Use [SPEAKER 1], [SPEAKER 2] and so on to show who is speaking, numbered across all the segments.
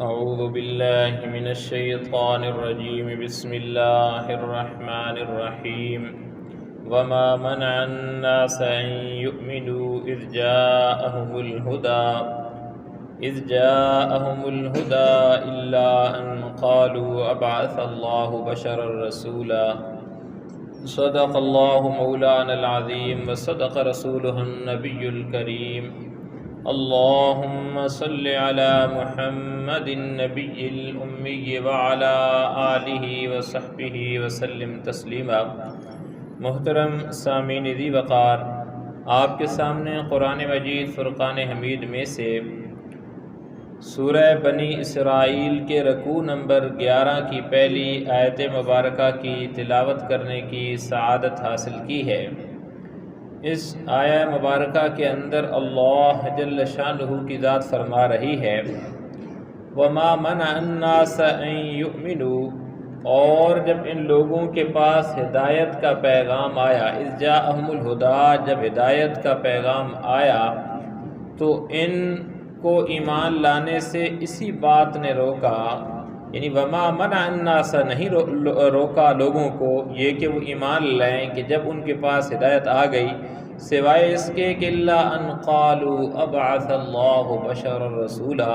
[SPEAKER 1] أعوذ بالله من الشيطان الرجيم بسم الله الرحمن الرحيم وما منع الناس أن يؤمنوا إذ جاءهم الهدى إلا أن قالوا أبعث الله بشرا رسولا صدق الله مولانا العظيم وصدق رسوله النبي الكريم اللهم صل على محمد النبي الأمي وعلى آلہ وصحبہ وسلم تسلیما۔ محترم سامعین ذی وقار، آپ کے سامنے قرآن مجید فرقان حمید میں سے سورہ بنی اسرائیل کے رکوع نمبر 11 کی پہلی آیت مبارکہ کی تلاوت کرنے کی سعادت حاصل کی ہے۔ اس آیہ مبارکہ کے اندر اللہ جل شانہ کی ذات فرما رہی ہے وَمَا مَنَعَ النَّاسَ أَن يُؤْمِنُوا، اور جب ان لوگوں کے پاس ہدایت کا پیغام آیا، اذ جاءہم الہدیٰ، جب ہدایت کا پیغام آیا تو ان کو ایمان لانے سے اسی بات نے روکا، یعنی وما منع الناس، نہیں روکا لوگوں کو یہ کہ وہ ایمان لائیں کہ جب ان کے پاس ہدایت آ گئی، سوائے اس کے کہ اللہ ان قالوا ابعث اللہ بشرا رسولا،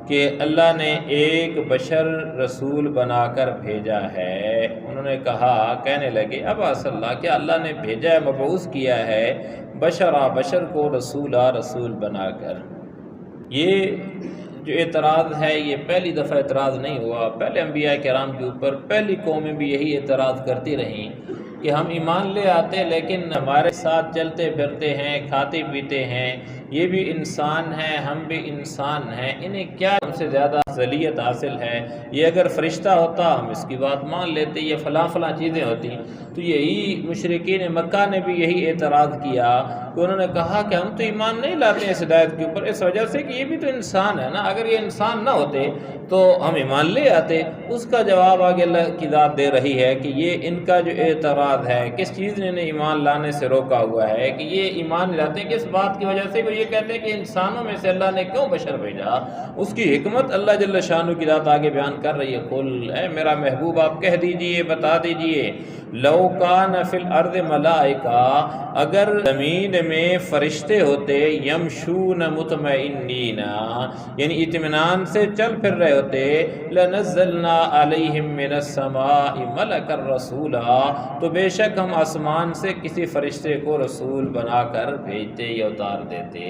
[SPEAKER 1] کہ اللہ نے ایک بشر رسول بنا کر بھیجا ہے۔ انہوں نے کہنے لگے ابعث اللہ، کہ اللہ نے بھیجا ہے، مبعوث کیا ہے بشر کو رسولا، رسول بنا کر۔ یہ جو اعتراض ہے یہ پہلی دفعہ اعتراض نہیں ہوا، پہلے انبیاء کرام کے اوپر پہلی قومیں بھی یہی اعتراض کرتی رہیں کہ ہم ایمان لے آتے لیکن ہمارے ساتھ چلتے پھرتے ہیں، کھاتے پیتے ہیں، یہ بھی انسان ہیں، ہم بھی انسان ہیں، انہیں کیا ہم سے زیادہ افضلیت حاصل ہے؟ یہ اگر فرشتہ ہوتا ہم اس کی بات مان لیتے، یہ فلاں چیزیں ہوتی۔ تو یہی مشرکین مکہ نے بھی یہی اعتراض کیا کہ انہوں نے کہا کہ ہم تو ایمان نہیں لاتے ہیں اس ہدایت کے اوپر، اس وجہ سے کہ یہ بھی تو انسان ہے نا، اگر یہ انسان نہ ہوتے تو ہم ایمان لے آتے۔ اس کا جواب آگے اللہ کی ذات دے رہی ہے کہ یہ ان کا جو اعتراض ہے، کس چیز نے انہیں ایمان لانے سے روکا ہوا ہے کہ یہ ایمان لاتے ہیں، کس بات کی وجہ سے وہ یہ کہتے ہیں کہ انسانوں میں سے اللہ نے کیوں بشر بھیجا؟ اس کی حکمت اللہ جل شانہ کی ذات آگے بیان کر رہی ہے۔ قل، اے میرا محبوب آپ کہہ دیجئے، بتا دیجئے، لو کان فی الارض ملائکہ، اگر زمین میں فرشتے ہوتے، یمشون مطمئنین، یعنی اطمینان سے چل پھر رہے ہوتے، لنزلنا علیہم من السماء ملکا رسولا، تو بے شک ہم آسمان سے کسی فرشتے کو رسول بنا کر بھیجتے یا اتار دیتے۔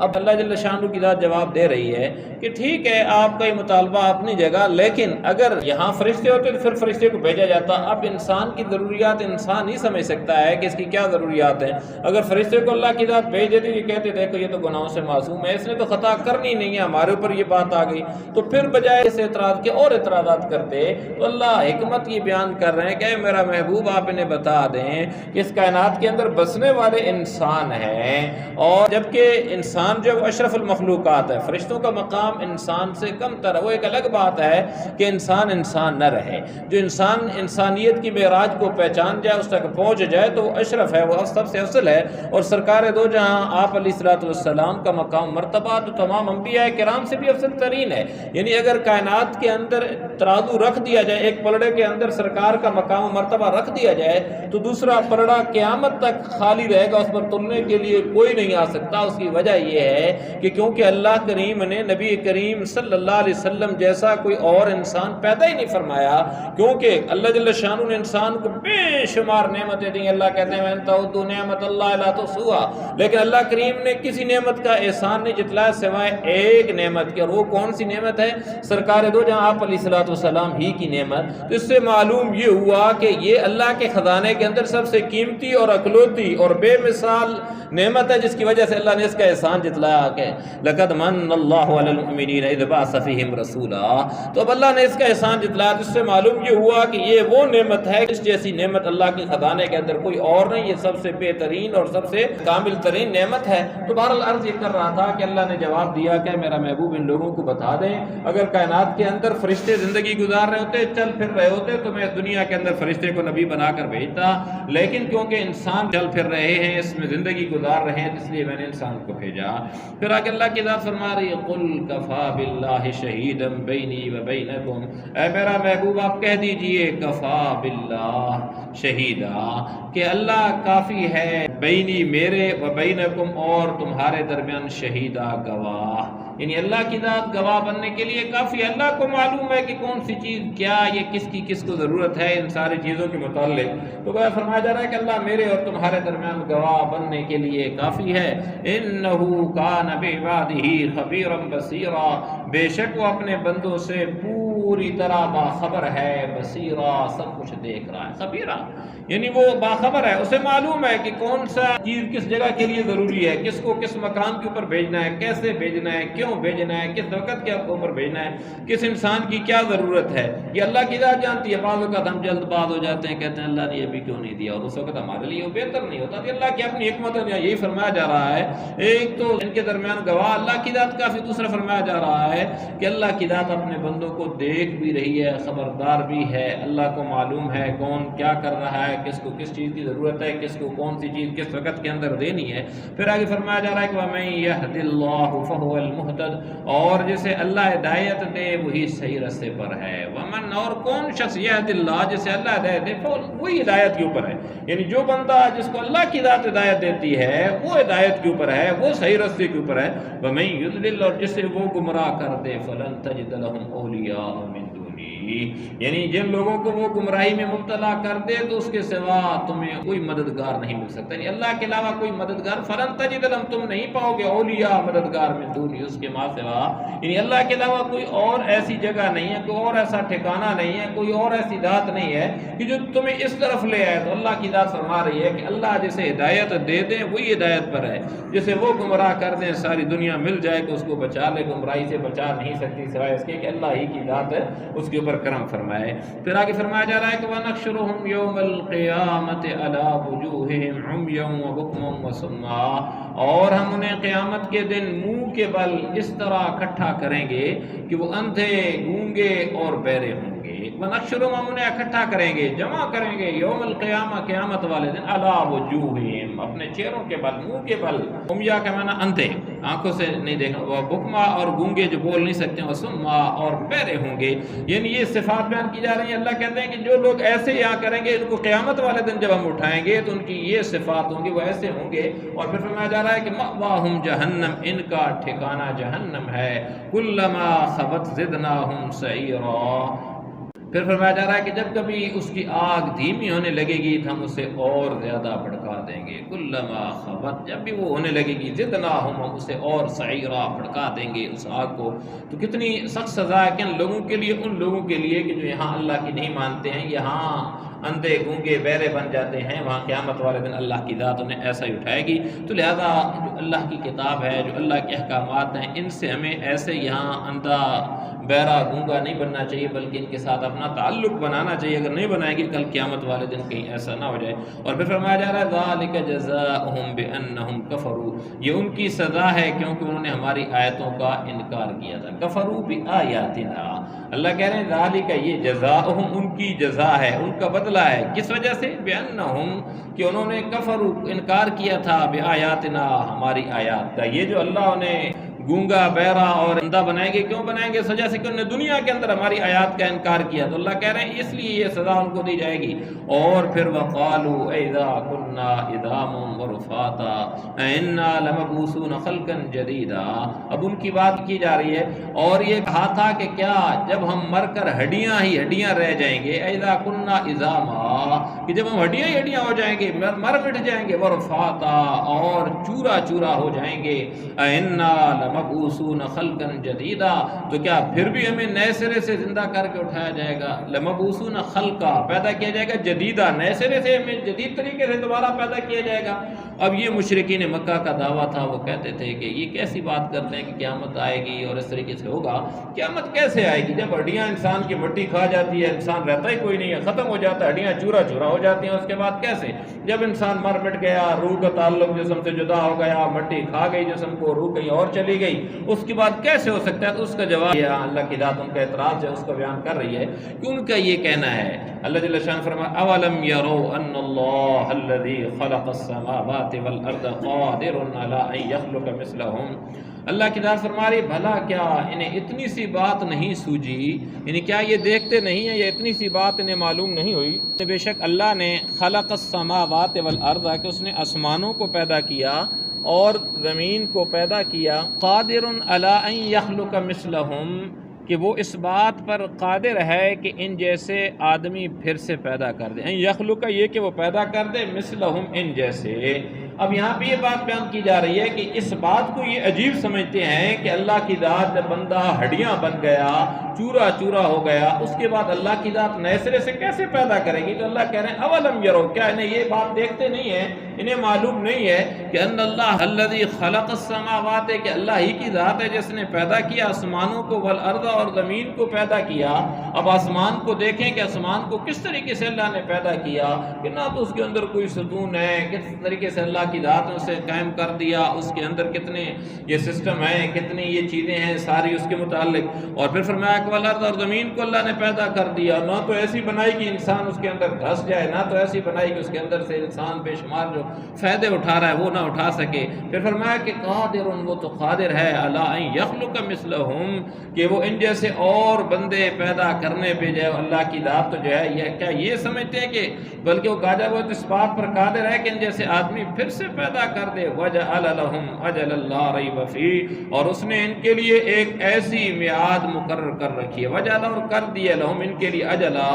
[SPEAKER 1] اب اللہ جل شانہ کی ذات جواب دے رہی ہے کہ ٹھیک ہے آپ کا یہ مطالبہ اپنی جگہ، لیکن اگر یہاں فرشتے ہوتے تو پھر فرشتے کو بھیجا جاتا۔ اب انسان کی ضروریات انسان ہی سمجھ سکتا ہے کہ اس کی کیا ضروریات ہیں۔ اگر فرشتے کو اللہ کی ذات بھیج دیتی، یہ کہتے دیکھو یہ تو گناہوں سے معصوم ہے، اس نے تو خطا کرنی نہیں ہے، ہمارے اوپر یہ بات آ گئی، تو پھر بجائے اس اعتراض کے اور اعتراضات کرتے۔ تو اللہ حکمت یہ بیان کر رہے ہیں کہ اے میرا محبوب آپ انہیں بتا دیں کہ اس کائنات کے اندر بسنے والے انسان ہیں، اور جبکہ انسان جو اشرف المخلوقات ہے، فرشتوں کا مقام انسان سے کم تر ہے۔ وہ ایک الگ بات ہے کہ انسان نہ رہے، جو انسان انسانیت کی معراج کو پہچان جائے، اس تک پہنچ جائے تو وہ اشرف ہے، وہ سب سے افضل ہے، اور سرکار دو جہاں آپ علیہ الصلوۃ والسلام کا مقام مرتبہ تو تمام انبیاء کرام سے بھی افضل ترین ہے۔ یعنی اگر کائنات کے اندر ترازو رکھ دیا جائے، ایک پلڑے کے اندر سرکار کا مقام و مرتبہ رکھ دیا جائے تو دوسرا پلڑا قیامت تک خالی رہے گا، اس پر تلنے کے لیے کوئی نہیں آ سکتا۔ اس کی وجہ یہ ہے کہ کیونکہ اللہ کریم نے نبی کریم صلی اللہ علیہ وسلم جیسا کوئی اور انسان پیدا ہی نہیں فرمایا، کیونکہ اللہ جل شانہ نے انسان کو بے شمار نعمتیں دی۔ اللہ کہتے ہیں وَإِن تَعُدُّوا نِعْمَتَ اللَّهِ لَا تُحْصُوهَا، لیکن اللہ کریم نے کسی نعمت کا احسان نہیں جتلایا سوائے ایک نعمت کے، اور وہ کون سی نعمت ہے؟ سرکار دو جہاں آپ علیہ الصلوۃ والسلام ہی کی نعمت۔ تو اس سے معلوم یہ ہوا کہ یہ اللہ کے خزانے کے اندر سب سے قیمتی اور اکلوتی اور بے مثال نعمت ہے، جس کی وجہ سے اللہ نے اس کا احسان جتلایا کہ لقد من اللہ علی المؤمنین اذ بعث فیہم رسولا۔ تو اب اللہ نے اس کا احسان جتلایا، جس سے معلوم یہ ہوا کہ یہ وہ نعمت ہے، اس جیسی نعمت نعمت اللہ کے خزانے کے اندر کوئی اور نہیں، یہ سب سے بہترین اور سب سے کامل ترین نعمت ہے۔ تو بہرحال عرض یہ کر رہا تھا کہ اللہ نے جواب دیا کہ میرا محبوب ان لوگوں کو بتا دیں، اگر کائنات کے اندر فرشتے زندگی گزار رہے ہوتے، چل پھر رہے ہوتے، تو میں اس دنیا کے اندر فرشتے کو نبی بنا کر بھیجتا، لیکن کیونکہ انسان چل پھر رہے ہیں، اس میں زندگی گزار رہے ہیں، اس لیے میں نے انسان کو بھیجا۔ پھر آگے اللہ کی ذات فرما رہی ہے قل کفا باللہ شہیدا بینی و بینکم، اے میرا محبوب آپ کہہ دیجئے کفا باللہ شہیدا، کہ اللہ کافی ہے، بینی میرے، و بینکم اور تمہارے درمیان، شہیدا گواہ، یعنی اللہ کی ذات گواہ بننے کے لیے کافی ہے۔ اللہ کو معلوم ہے کہ کون سی چیز کیا، یہ کس کی کس کو ضرورت ہے، ان ساری چیزوں کے متعلق۔ تو وہ فرمایا جا رہا ہے کہ اللہ میرے اور تمہارے درمیان گواہ بننے کے لیے کافی ہے۔ انہ کان بعبادہ خبیرا بصیرا، بے شک وہ اپنے بندوں سے پوری طرح باخبر ہے، بصیرا سب کچھ دیکھ رہا ہے، خبیرہ یعنی وہ باخبر ہے، اسے معلوم ہے کہ کون سا چیز کس جگہ کے لیے ضروری ہے، کس کو کس مقام کے اوپر بھیجنا ہے، کیسے بھیجنا ہے، کیوں بھیجنا ہے، کس وقت کے اوپر بھیجنا ہے، کس انسان کی کیا ضرورت ہے، یہ اللہ کی ذات جانتی ہے۔ بعض اوقات ہم جلد باز ہو جاتے ہیں، کہتے ہیں اللہ نے یہ بھی کیوں نہیں دیا، اور اس وقت ہمارے لیے وہ بہتر نہیں ہوتا۔ اللہ کی اپنی حکمت ہے، یہی فرمایا جا رہا ہے، ایک تو ان کے درمیان گواہ اللہ کی ذات کافی، دوسرا فرمایا جا رہا ہے کہ اللہ کی ذات اپنے بندوں کو دیکھ بھی رہی ہے، خبردار بھی ہے، اللہ کو معلوم ہے کون کیا کر رہا ہے، کس کو کس چیز کی ضرورت ہے، کس کو کون سی چیز کس وقت کے اندر دینی ہے۔ پھر آگے فرمایا جا رہا ہے کہ وَمَن يَهْدِ اللَّهُ فَهُوَ الْمُهْتَدِ، اور جسے اللہ ہدایت دے وہی صحیح رستے پر ہے۔ ومن، اور کون شخص، يَهْدِ اللَّهُ، جسے اللہ ہدایت دے وہی ہدایت کے اوپر ہے، یعنی جو بندہ جس کو اللہ کی ذات ہدایت دیتی ہے وہ ہدایت کے اوپر ہے، وہ صحیح رستے کے اوپر ہے۔ وَمَن يُضْلِلْ، اور جسے وہ گمراہ کر دے، فَلَن تَجِدَ لَهُمْ أَوْلِيَاءَ مِن دُونِهِ، یعنی جن لوگوں کو وہ گمراہی میں مبتلا کر دے تو اس کے سوا تمہیں کوئی مددگار نہیں مل سکتا، یعنی اللہ کے علاوہ کوئی مددگار، فلن تجد لہم، تم نہیں پاؤ گے، اولیاء مددگار من دونی، اس کے ماں سوا، یعنی اللہ کے علاوہ کوئی اور ایسی جگہ نہیں ہے، کوئی اور ایسا ٹھکانہ نہیں ہے، کوئی اور ایسی ذات نہیں ہے کہ جو تمہیں اس طرف لے آئے۔ تو اللہ کی ذات فرما رہی ہے کہ اللہ جسے ہدایت دے دے وہی ہدایت پر ہے، جسے وہ گمراہ کر دیں ساری دنیا مل جائے کہ اس کو بچا لے، گمراہی سے بچا نہیں سکتی سوائے اس کے کہ اللہ ہی کی ذات ہے اس کے اوپر کرم فرمائے۔ پھر آگے فرمایا جا رہا ہے کہ وَنَحْشُرُهُمْ يَوْمَ الْقِيَامَةِ عَلَى وُجُوهِهِمْ عُمْيًا وَبُكْمًا وَصُمًّا، اور ہم انہیں قیامت کے دن منہ کے بل اس طرح اکٹھا کریں گے کہ وہ اندھے، گونگے اور بہرے ہوں گے۔ وَنَحْشُرُهُمْ، ہم انہیں اکٹھا کریں گے، جمع کریں گے، یوم القیامہ، قیامت والے دن، عَلَى وُجُوهِهِمْ، اپنے چہروں کے بل، منہ کے بل، عُمْیَا کا معنی اندھے، آنکھوں سے نہیں دیکھنا، وَبُكْمًا، اور گونگے جو بول نہیں سکتے، وَصُمًّا، اور بہرے ہوں گے۔ یعنی یہ صفات بیان کی جا رہی ہیں۔ اللہ کہتے ہیں کہ جو لوگ ایسے یہاں کریں گے، ان کو قیامت والے دن جب ہم اٹھائیں گے تو ان کی یہ صفات ہوں گی، وہ ایسے ہوں گے۔ اور پھر فرمایا جا رہا ہے کہ مأواہم جہنم، ان کا ٹھکانہ جہنم ہے، کلما خبت زدناہم سعیرا، پھر فرمایا جا رہا ہے کہ جب کبھی اس کی آگ دھیمی ہونے لگے گی تو ہم اسے اور زیادہ بھڑکا دیں گے، کلما خبت، جب بھی وہ ہونے لگے گی، زدناہم، ہم اسے اور سعیرا، بھڑکا دیں گے اس آگ کو۔ تو کتنی سخت سزا ہے کن لوگوں کے لیے، ان لوگوں کے لیے کہ جو یہاں اللہ کی نہیں مانتے ہیں، یہاں اندھے، گونگے، بہرے بن جاتے ہیں، وہاں قیامت والے دن اللہ کی ذات انہیں ایسا ہی اٹھائے گی۔ تو لہذا جو اللہ کی کتاب ہے، جو اللہ کے احکامات ہیں، ان سے ہمیں ایسے یہاں اندھا، بہرا، گونگا نہیں بننا چاہیے، بلکہ ان کے ساتھ اپنا تعلق بنانا چاہیے۔ اگر نہیں بنائیں گے کل قیامت والے دن کہیں ایسا نہ ہو جائے۔ اور پھر فرمایا جا رہا ہے ذَلِكَ جَزَاؤُهُم بِأَنَّهُمْ كَفَرُوا، یہ ان کی سزا ہے کیونکہ انہوں نے ہماری آیتوں کا انکار کیا تھا، کفروا بآیاتنا، اللہ کہہ رہے ہیں ذَلِكَ، یہ جزاؤہم، ان کی جزا ہے، ان کا بدلہ ہے، کس وجہ سے؟ بِأَنَّهُمْ، کہ انہوں نے کفروا، انکار کیا تھا، بآیاتنا، ہماری آیات کا۔ یہ جو اللہ نے گونگا، بہرا اور اندھا بنائیں گے، کیوں بنائیں گے؟ اس وجہ سے کہ انہوں نے دنیا کے اندر ہماری آیات کا انکار کیا، تو اللہ کہہ رہے ہیں اس لیے یہ سزا ان کو دی جائے گی۔ اور پھر وَقَالُوا أَإِذَا كُنَّا عِظَامًا وَرُفَاتًا أَإِنَّا لَمَبْعُوثُونَ خَلْقًا جَدِيدًا، اب ان کی بات کی جا رہی ہے، اور یہ کہا تھا کہ کیا جب ہم مر کر ہڈیاں ہی ہڈیاں رہ جائیں گے، أَإِذَا كُنَّا عِظَامًا، کہ جب ہم ہڈیاں ہی ہڈیاں ہو جائیں گے، مر مٹ جائیں گے، وَرُفَاتًا، اور چورا چورا ہو جائیں گے، أَإِنَّا مبعوثون خلقا جدیدا، تو کیا پھر بھی ہمیں نئے سرے سے زندہ کر کے اٹھایا جائے گا؟ لمبعوثون خلقا، پیدا کیا جائے گا، جدیدہ، نئے سرے سے ہمیں جدید طریقے سے دوبارہ پیدا کیا جائے گا۔ اب یہ مشرکین مکہ کا دعویٰ تھا، وہ کہتے تھے کہ یہ کیسی بات کرتے ہیں کہ قیامت آئے گی اور اس طریقے سے ہوگا۔ قیامت کیسے آئے گی جب ہڈیاں انسان کی مٹی کھا جاتی ہے، انسان رہتا ہی کوئی نہیں ہے، ختم ہو جاتا ہے، ہڈیاں چورا چورا ہو جاتی ہیں، اس کے بعد کیسے؟ جب انسان مر مٹ گیا، روح کا تعلق جسم سے جدا ہو گیا، مٹی کھا گئی جسم کو، روح کہیں اور چلی گئی، اس کے بعد کیسے ہو سکتا ہے؟ تو اس کا جواب یہ اللہ کی ذات ان کا اعتراض ہے، اس کو بیان کر رہی ہے کہ ان کا یہ کہنا ہے۔ اللہ جل شان فرمایا اولم يروا ان اللہ الذي خلق السماوات والارض قادر على ان يخلق مثلهم۔ اللہ کی ذات فرما رہی بھلا کیا انہیں اتنی سی بات نہیں سوجی، یعنی کیا یہ دیکھتے نہیں ہیں، یہ اتنی سی بات انہیں معلوم نہیں ہوئی کہ بے شک اللہ نے خلق السماوات والارض، کہ اس نے آسمانوں کو پیدا کیا اور زمین کو پیدا کیا، قادر علی ان یخلق مثلہم، کہ وہ اس بات پر قادر ہے کہ ان جیسے آدمی پھر سے پیدا کر دے۔ ان یخلق یہ کہ وہ پیدا کر دے، مثلہم ان جیسے۔ اب یہاں پہ یہ بات بیان کی جا رہی ہے کہ اس بات کو یہ عجیب سمجھتے ہیں کہ اللہ کی ذات جب بندہ ہڈیاں بن گیا، چورا چورا ہو گیا، اس کے بعد اللہ کی ذات نئے سرے سے کیسے پیدا کرے گی؟ تو اللہ کہہ رہے ہیں اولم یرو، کیا انہیں یہ بات دیکھتے نہیں ہیں، انہیں معلوم نہیں ہے کہ ان اللہ الذی خلق السماوات، کہ اللہ ہی کی ذات ہے جس نے پیدا کیا آسمانوں کو، والارض اور زمین کو پیدا کیا۔ اب آسمان کو دیکھیں کہ آسمان کو کس طریقے سے اللہ نے پیدا کیا، کہ نہ تو اس کے اندر کوئی ستون ہے، کس طریقے سے اللہ کی ذات نے اسے قائم کر دیا، اس کے اندر کتنے یہ سسٹم ہیں، کتنی یہ چیزیں ہیں ساری اس کے متعلق۔ اور پھر فرمایا کہ والارض، اور زمین کو اللہ نے پیدا کر دیا، نہ تو ایسی بنائی کہ انسان اس کے اندر دھس جائے، نہ تو ایسی بنائی کہ اس کے اندر سے انسان بے شمار جو فائدے اٹھا رہا ہے وہ نہ اٹھا سکے۔ پھر فرمایا کہ قادر، وہ تو قادر ہے، علی ان یخلق مثلہم، کہ وہ ان جیسے اور بندے پیدا کرنے پہ جو ہے اللہ کی ذات تو جو ہے یہ کیا یہ سمجھتے ہیں کہ بلکہ وہ کہا وہ اس بات پر قادر ہے کہ ان جیسے آدمی پھر سے پیدا کر دے۔ وَجَعَلَ لَهُمْ أَجَلًا لَا رَيْبَ فِيهِ، اور اس نے ان کے لیے ایک ایسی میعاد مقرر کر رکھی ہے، وجعل، اور کر دیے، لہم ان کے لیے، اجلا،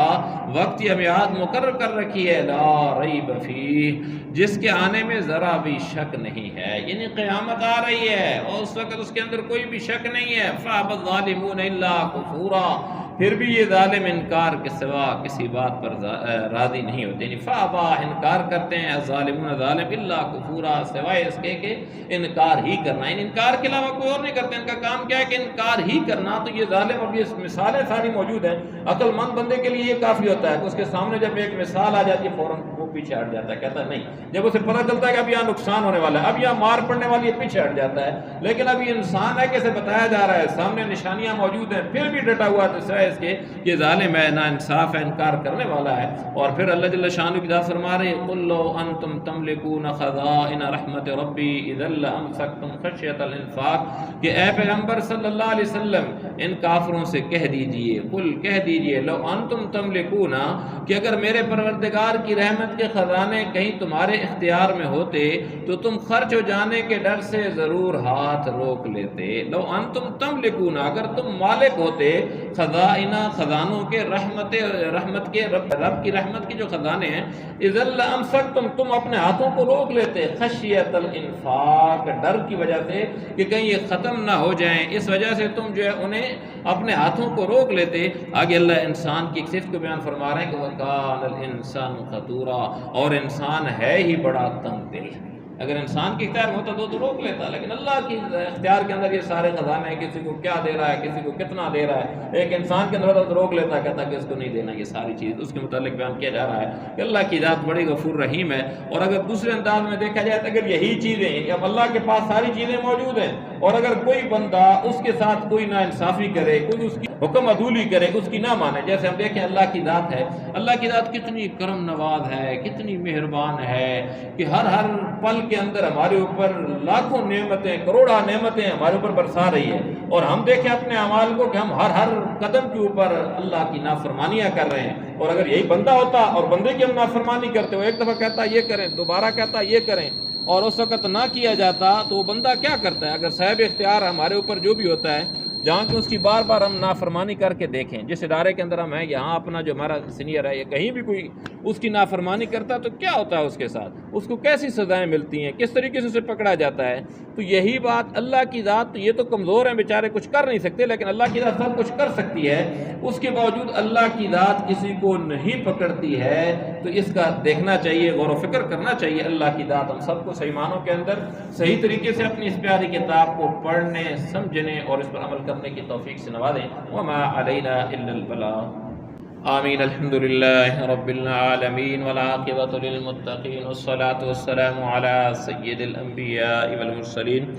[SPEAKER 1] وقت یا میعاد مقرر کر رکھی ہے، لا ریب فیہ، جس کے آنے میں ذرا بھی شک نہیں ہے، یعنی قیامت آ رہی ہے اور اس وقت اس کے اندر کوئی بھی شک نہیں ہے۔ فَأَبَى الظَّالِمُونَ إِلَّا كُفُورًا، پھر بھی یہ ظالم انکار کے سوا کسی بات پر راضی نہیں ہوتے، یعنی فَأَبَى، انکار کرتے ہیں، الظالمون ظالم، إِلَّا كُفُورًا، سوائے اس کے کہ انکار ہی کرنا، ان انکار کے علاوہ کوئی اور نہیں کرتے، ان کا کام کیا ہے کہ انکار ہی کرنا۔ تو یہ ظالم، اب یہ مثالیں ساری موجود ہیں، عقل مند بندے کے لیے یہ کافی ہوتا ہے کہ اس کے سامنے جب ایک مثال آ جاتی ہے فوراً وہ پیچھے ہٹ جاتا ہے، کہتا ہے نہیں، جب اسے پتہ چلتا ہے کہ اب یہاں نقصان ہونے والا ہے، اب یہاں مار پڑنے والی ہے، پیچھے ہٹ جاتا ہے۔ لیکن اب یہ انسان ہے کہ اسے بتایا جا رہا ہے، سامنے نشانیاں موجود ہیں، پھر بھی ڈٹا ہوا تو سوائے اس کے یہ ظالم ہے، نا انصاف ہے، انکار کرنے والا ہے۔ اور پھر اللہ جل شانہ کی ذات فرما رہے قل لو انتم تملکون خزائن رحمت ربی اذا لامسکتم خشیۃ الانفاق، کہ اے پیغمبر صلی اللہ علیہ وسلم ان کافروں سے کہہ دیجئے، قل کہہ دیجئے، لو انتم تملکون، کہ اگر میرے پروردگار کی رحمت کے خزانے کہیں تمہارے اختیار میں ہوتے تو تم خرچ ہو جانے کے ڈر سے ضرور ہاتھ روک لیتے۔ لو انتم تملکون، اگر تم مالک ہوتے خزائن، خزانوں کے، رحمت کے، رب کی رحمت کی جو خزانے ہیں، اذا لامسکتم، تم اپنے ہاتھوں کو روک لیتے، خشیۃ الانفاق، ڈر کی وجہ سے کہ کہیں یہ ختم نہ ہو جائیں، اس وجہ سے تم جو ہے انہیں اپنے ہاتھوں کو روک لیتے۔ آگے اللہ انسان کی ایک صفت کو بیان فرما رہے ہیں کہ وَكَانَ الْإِنسَانُ خَطُورًا، اور انسان ہے ہی بڑا تنگ دل۔ اگر انسان کے اختیار میں ہوتا تو روک لیتا، لیکن اللہ کی اختیار کے اندر یہ سارے خزانے ہیں، کسی کو کیا دے رہا ہے، کسی کو کتنا دے رہا ہے، ایک انسان کے اندر ہوتا تو روک لیتا، کہتا کہ اس کو نہیں دینا، یہ ساری چیز اس کے متعلق بیان کیا جا رہا ہے کہ اللہ کی ذات بڑی غفور رحیم ہے۔ اور اگر دوسرے انداز میں دیکھا جائے تو اگر یہی چیزیں، اب اللہ کے پاس ساری چیزیں موجود ہیں، اور اگر کوئی بندہ اس کے ساتھ کوئی ناانصافی کرے، کوئی اس کی حکم عدولی کرے، اس کی نہ مانے، جیسے ہم دیکھیں اللہ کی ذات ہے، اللہ کی ذات کتنی کرم نواز ہے، کتنی مہربان ہے کہ ہر پل کے اندر ہمارے اوپر لاکھوں نعمتیں، کروڑا نعمتیں ہمارے اوپر برسا رہی ہے، اور ہم دیکھیں اپنے اعمال کو کہ ہم ہر قدم کے اوپر اللہ کی نافرمانیاں کر رہے ہیں۔ اور اگر یہی بندہ ہوتا اور بندے کی ہم نافرمانی کرتے ہو، ایک دفعہ کہتا یہ کریں، دوبارہ کہتا یہ کریں، اور اس وقت نہ کیا جاتا تو وہ بندہ کیا کرتا ہے؟ اگر صاحب اختیار ہمارے اوپر جو بھی ہوتا ہے جہاں کہ اس کی بار بار ہم نافرمانی کر کے دیکھیں. جس ادارے کے اندر ہم ہیں، یہاں اپنا جو ہمارا سینئر ہے یا کہیں بھی کوئی اس کی نافرمانی کرتا ہے تو کیا ہوتا ہے اس کے ساتھ، اس کو کیسی سزائیں ملتی ہیں، کس طریقے سے اسے پکڑا جاتا ہے. تو یہی بات اللہ کی ذات، یہ تو کمزور ہیں بیچارے، کچھ کر نہیں سکتے، لیکن اللہ کی ذات سب کچھ کر سکتی ہے. اس کے باوجود اللہ کی ذات کسی کو نہیں پکڑتی ہے. تو اس کا دیکھنا چاہیے، غور و فکر کرنا چاہیے. اللہ کی ذات ہم سب کو صحیح معنوں کے اندر صحیح طریقے سے اپنی اس پیاری کتاب کو پڑھنے، سمجھنے اور اس پر عمل کرنے کی توفیق سے نوازیں. وما علینا الا البلاغ. آمین. الحمد للہ رب العالمین والعاقبۃ للمتقین والصلاة والسلام علی سید الانبیاء والمرسلین.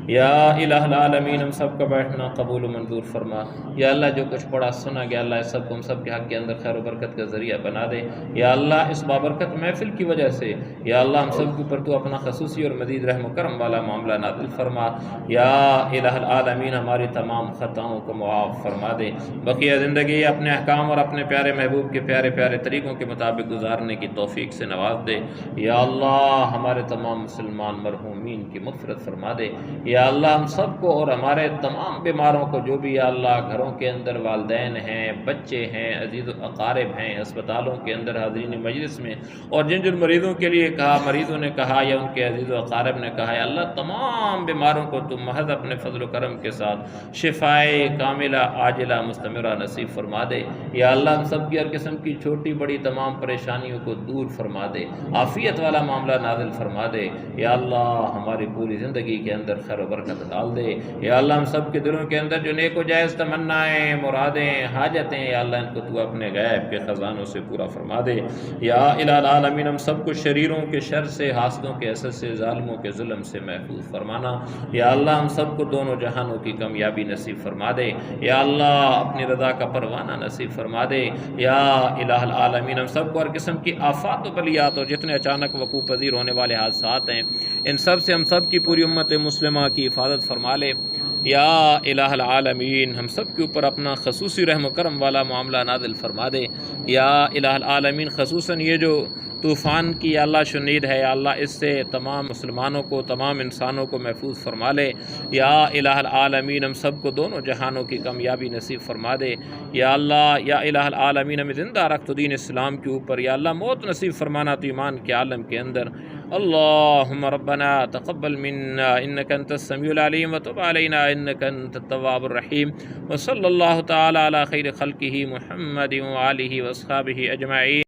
[SPEAKER 1] یا الہ العالمین ہم سب کا بیٹھنا قبول و منظور فرما. یا اللہ جو کچھ پڑھا سنا گیا اللہ اس سب کو ہم سب کے حق کے اندر خیر و برکت کا ذریعہ بنا دے. یا اللہ اس بابرکت محفل کی وجہ سے یا اللہ ہم سب کے اوپر تو اپنا خصوصی اور مزید رحم و کرم والا معاملہ نازل فرما. یا الہ العالمین ہماری تمام خطاؤں کو معاف فرما دے. بقیہ زندگی اپنے احکام اور اپنے پیارے محبوب کے پیارے پیارے طریقوں کے مطابق گزارنے کی توفیق سے نواز دے. یا اللہ ہمارے تمام مسلمان مرحومین کی مغفرت فرما دے. یا اللہ ہم سب کو اور ہمارے تمام بیماروں کو، جو بھی یا اللہ گھروں کے اندر والدین ہیں، بچے ہیں، عزیز و اقارب ہیں، اسپتالوں کے اندر حاضرین مجلس میں، اور جن جن مریضوں کے لیے کہا، مریضوں نے کہا یا ان کے عزیز و اقارب نے کہا، یا اللہ تمام بیماروں کو تم محض اپنے فضل و کرم کے ساتھ شفائے کاملہ عاجلہ مستمرہ نصیب فرما دے. یا اللہ ہم سب کی ہر قسم کی چھوٹی بڑی تمام پریشانیوں کو دور فرما دے، عافیت والا معاملہ نازل فرما دے. یا اللہ ہماری پوری زندگی کے اندر خیر و برکت ڈال دے. یا اللہ ہم سب کے دلوں کے اندر جو نیک و جائز تمنائیں، مرادیں، حاجتیں، یا اللہ ان کو تو اپنے غیب کے خزانوں سے پورا فرما دے. یا الہ العالمین ہم سب کو شریروں کے شر سے، حاسدوں کے حسد سے، ظالموں کے ظلم سے محفوظ فرمانا. یا اللہ ہم سب کو دونوں جہانوں کی کامیابی نصیب فرما دے. یا اللہ اپنی رضا کا پروانہ نصیب فرما دے. یا الہ العالمین ہم سب کو ہر قسم کی آفات و بلیات اور جتنے اچانک وقوع پذیر ہونے والے حادثات ہیں ان سب سے ہم سب کی پوری امت مسلمہ کی حفاظت فرما لے. یا الہ العالمین ہم سب کے اوپر اپنا خصوصی رحم و کرم والا معاملہ نازل فرما دے. یا الہ العالمین خصوصاً یہ جو طوفان کی یا اللہ شنید ہے، یا اللہ اس سے تمام مسلمانوں کو، تمام انسانوں کو محفوظ فرما لے. یا الہ العالمین ہم سب کو دونوں جہانوں کی کامیابی نصیب فرما دے. یا اللہ یا الہ العالمین ہمیں زندہ رکھ تو دین اسلام کے اوپر. یا اللہ موت نصیب فرمانا تو ایمان کے عالم کے اندر. اللہم ربنا تقبل منا انک انت السمیع العلیم وتب علینا انک انت التواب الرحیم. وصلی اللہ تعالی علی خیر خلقہ محمد وآلہ واصحابہ اجمعین.